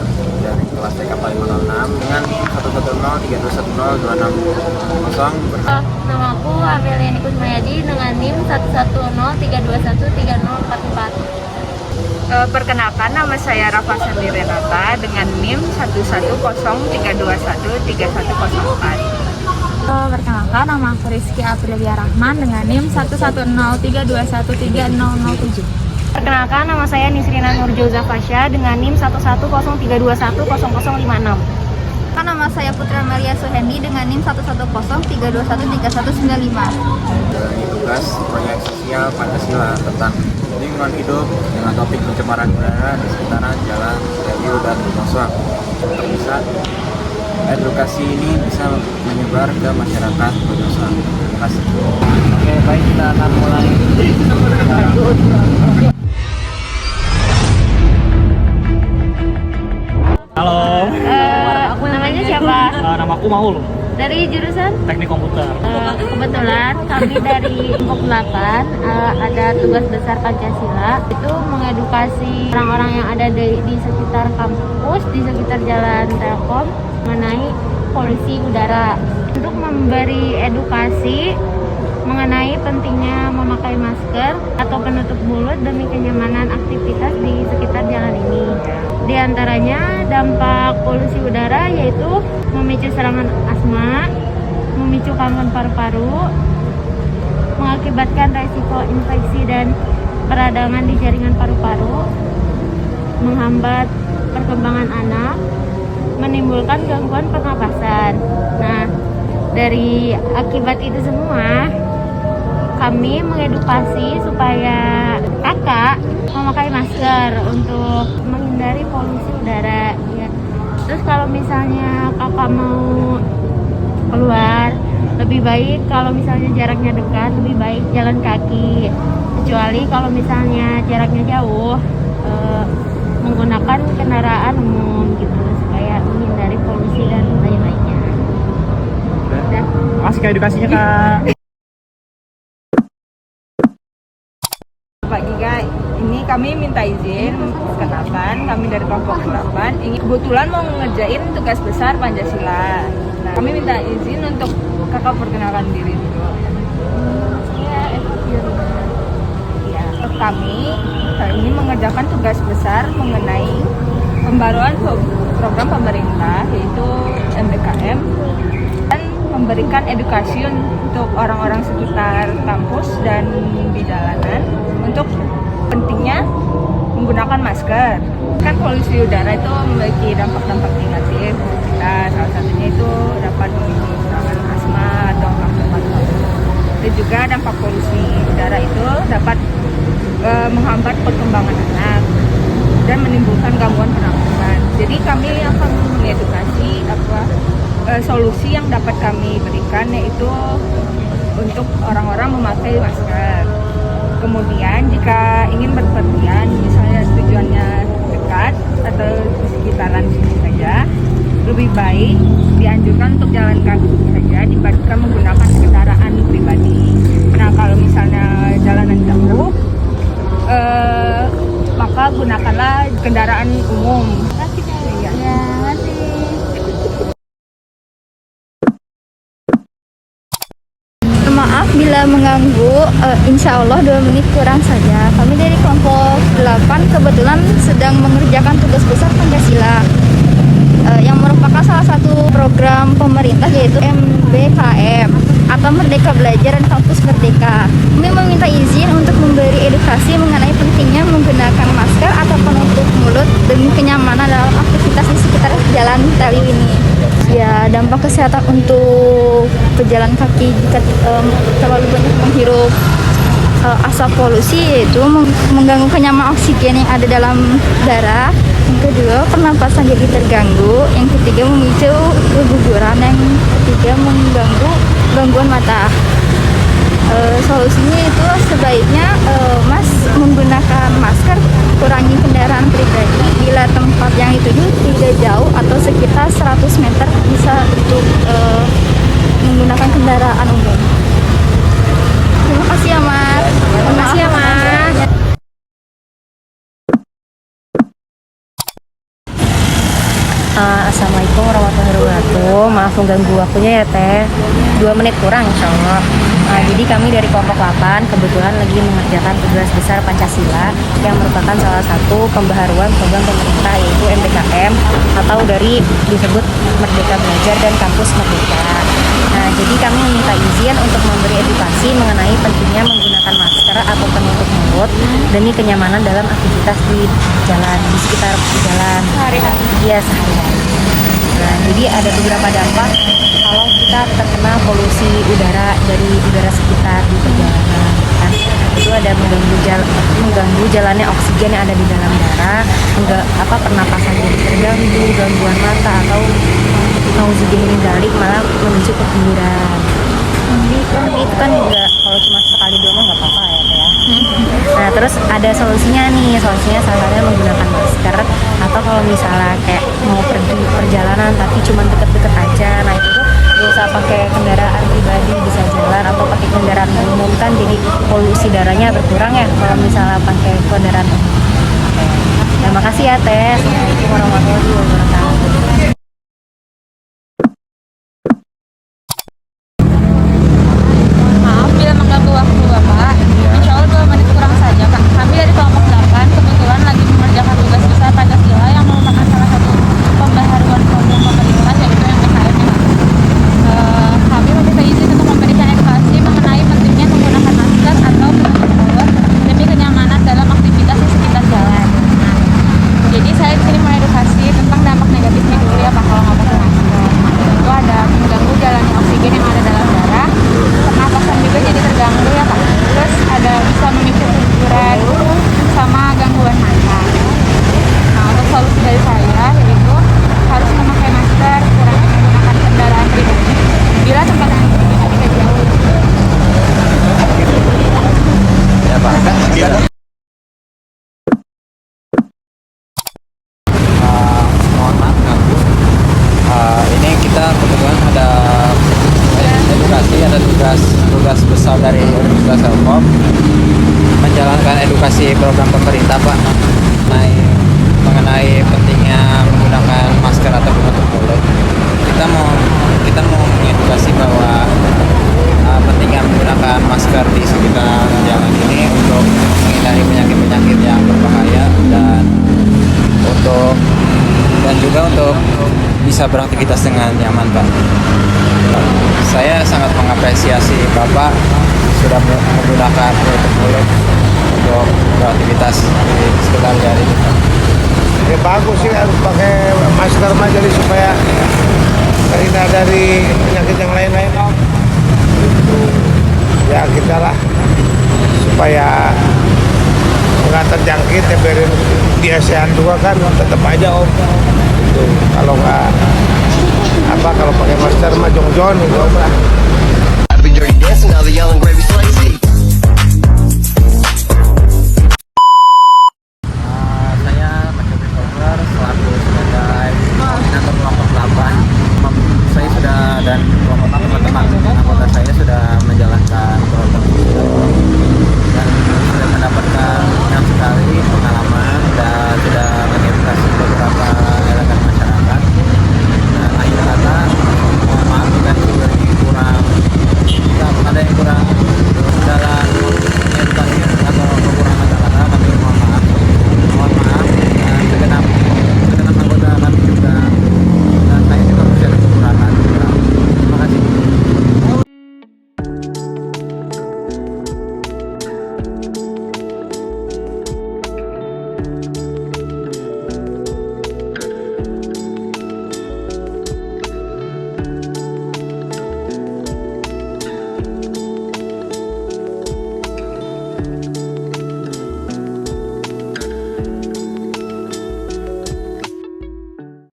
senior dari kelas TK 506 dengan 11032102600. Nama aku Amelia Nikus Mayadi dengan NIM 11032130444. Perkenalkan, nama saya Rafa Sandi Renata dengan NIM 11032131004. Perkenalkan, nama aku Rizky Aprilia Rahman dengan NIM 11032130007. Perkenalkan, nama saya Nisrina Nurjauza Fasya dengan NIM 11032100056. Nama saya Putra Maria Suhendi dengan NIM 11032131995. Menjalani tugas proyek sosial Pancasila tentang lingkungan hidup dengan topik pencemaran udara di sekitaran Jalan Review dan Bojongsoang. Bisa edukasi ini bisa menyebar ke masyarakat Bojongsoang. Terima kasih. Oke, baik, kita akan mulai. Halo, Namanya siapa? nama aku Maul, Dari jurusan? teknik komputer. Kebetulan kami dari kelompok 8 ada tugas besar Pancasila, itu mengedukasi orang-orang yang ada di sekitar kampus, di sekitar Jalan Telkom mengenai polusi udara, untuk memberi edukasi mengenai pentingnya memakai masker atau penutup mulut demi kenyamanan aktivitas di sekitar jalan ini. Di antaranya dampak polusi udara yaitu memicu serangan asma, memicu gangguan paru-paru, mengakibatkan resiko infeksi dan peradangan di jaringan paru-paru, menghambat perkembangan anak, menimbulkan gangguan pernapasan. Nah, dari akibat itu semua, kami mengedukasi supaya kakak memakai masker untuk menghindari polusi udara. Ya. Terus kalau misalnya kakak mau keluar, lebih baik kalau misalnya jaraknya dekat, lebih baik jalan kaki. Kecuali kalau misalnya jaraknya jauh, menggunakan kendaraan umum gitu supaya menghindari polusi dan lain-lainnya. Udah. Makasih Kak edukasinya Kak. Pak Giga, ini kami minta izin, kenalkan kami dari kelompok 8 ini kebetulan mau ngerjain tugas besar Pancasila. Nah, kami minta izin untuk kakak perkenalkan diri dulu. Ya, kami kali ini mengerjakan tugas besar mengenai pembaruan program pemerintah yaitu MBKM dan memberikan edukasi untuk orang-orang sekitar kampus dan di jalanan untuk pentingnya menggunakan masker. Kan polusi udara itu memiliki dampak-dampak negatif. Nah, salah satunya itu dapat memicu serangan asma atau kanker paru-paru. Dan juga dampak polusi udara itu dapat menghambat perkembangan anak dan menimbulkan gangguan pernapasan. Jadi kami akan mengedukasi solusi yang dapat kami berikan yaitu untuk orang-orang memakai masker. Kemudian jika ingin berpergian, misalnya tujuannya dekat atau di sekitaran sini saja, lebih baik dianjurkan untuk jalan kaki saja dibandingkan menggunakan kendaraan pribadi. Nah, kalau misalnya jalanan jauh, maka gunakanlah kendaraan umum. Maaf bila mengganggu, insya Allah 2 menit kurang saja. Kami dari kelompok 8 kebetulan sedang mengerjakan tugas besar Pancasila yang merupakan salah satu program pemerintah yaitu MBKM atau Merdeka Belajar dan Kampus Merdeka. Kami meminta izin untuk memberi edukasi mengenai pentingnya menggunakan masker atau penutup mulut demi kenyamanan dalam aktivitas di sekitar jalan Taliw ini. Ya, dampak kesehatan untuk pejalan kaki jika terlalu banyak menghirup asap polusi yaitu mengganggu kenyamanan oksigen yang ada dalam darah. Yang kedua, pernapasan jadi terganggu. Yang ketiga, memicu keguguran. Yang ketiga, mengganggu gangguan mata. Solusinya itu sebaiknya Mas menggunakan masker, kurangi kendaraan pribadi bila tempat yang dituju tidak jauh atau sekitar 100 meter bisa untuk menggunakan kendaraan umum. Terima kasih ya Mas. Terima kasih ya Mas. Assalamualaikum warahmatullahi wabarakatuh. Maaf mengganggu waktunya ya Teh. 2 menit kurang insya Allah. Jadi kami dari kelompok 8 kebetulan lagi mengerjakan tugas besar Pancasila yang merupakan salah satu pembaharuan program pemerintah yaitu MBKM atau dari disebut Merdeka Belajar dan Kampus Merdeka. Nah, jadi kami meminta izin untuk memberi edukasi mengenai pentingnya menggunakan masker atau penutup mulut demi kenyamanan dalam aktivitas di jalan, di sekitar jalan sehari-hari. Iya, sehari-hari. Nah, jadi ada beberapa dampak kalau kita terkena polusi udara dari udara sekitar di perjalanan. Kan? Itu ada mengganggu jalannya oksigen yang ada di dalam darah, pernapasan jadi terganggu, gangguan mata atau nauzubillah dalik malah menuju keguguran. Itu kan juga kalau cuma sekali doang nggak apa-apa ya Teh ya. Nah terus ada solusinya nih, solusinya salah satunya menggunakan masker atau kalau misalnya kayak mau pergi perjalanan tapi cuma deket-deket aja, nah itu tuh gak usah pakai kendaraan pribadi, bisa jalan atau pakai kendaraan umum kan jadi polusi darahnya berkurang ya kalau misalnya pakai kendaraan umum. Terima kasih ya Teh. Assalamualaikum warahmatullahi wabarakatuh. Maaf bila mengganggu waktu Bapak. Insya Allah 2 menit kurang saja Kak. Kami dari kelompok 8 kebetulan lagi mengerjakan tugas besar Pancasila yang merupakan salah satu pembaharuan program pemerintah yaitu MBKM. Kami meminta izin untuk memberikan edukasi mengenai pentingnya menggunakan masker atau penutup mulut demi kenyamanan dalam aktivitas di sekitar jalan. Nah, jadi saya di sini mengedukasi tentang dampak negatifnya dulu ya Pak kalau nggak pakai masker. Itu ada mengganggu jalannya oksigen yang ada dalam darah, pernapasan juga jadi terganggu ya Pak. Terus ada bisa memicu keguguran sama gangguan mata. Nah untuk solusi dari saya yaitu harus memakai masker, kurangi menggunakan kendaraan pribadi bila tempat yang tidak jauh. Ya Pak. Mohon maaf ganggu. Ini kita kebetulan ada edukasi, ada tugas besar dari Universitas Telkom menjalankan edukasi program pemerintah Pak mengenai pentingnya menggunakan masker atau penutup mulut. Kita mau mengedukasi bahwa pentingnya menggunakan masker di sekitar jalan ini untuk menghindari penyakit-penyakit yang berbahaya dan juga untuk bisa beraktivitas dengan nyaman Pak. Saya sangat mengapresiasi Bapak sudah menggunakan penutup mulut untuk beraktivitas di sekitar jalan ini Pak. Ya bagus sih harus pakai masker mah jadi supaya terhindar dari penyakit yang lain-lain. Ya kita lah supaya nggak terjangkit ya biarin dia sehat juga kan tetap aja Om. Itu kalau nggak kalau pakai masker mah jong-jong gitu Om lah.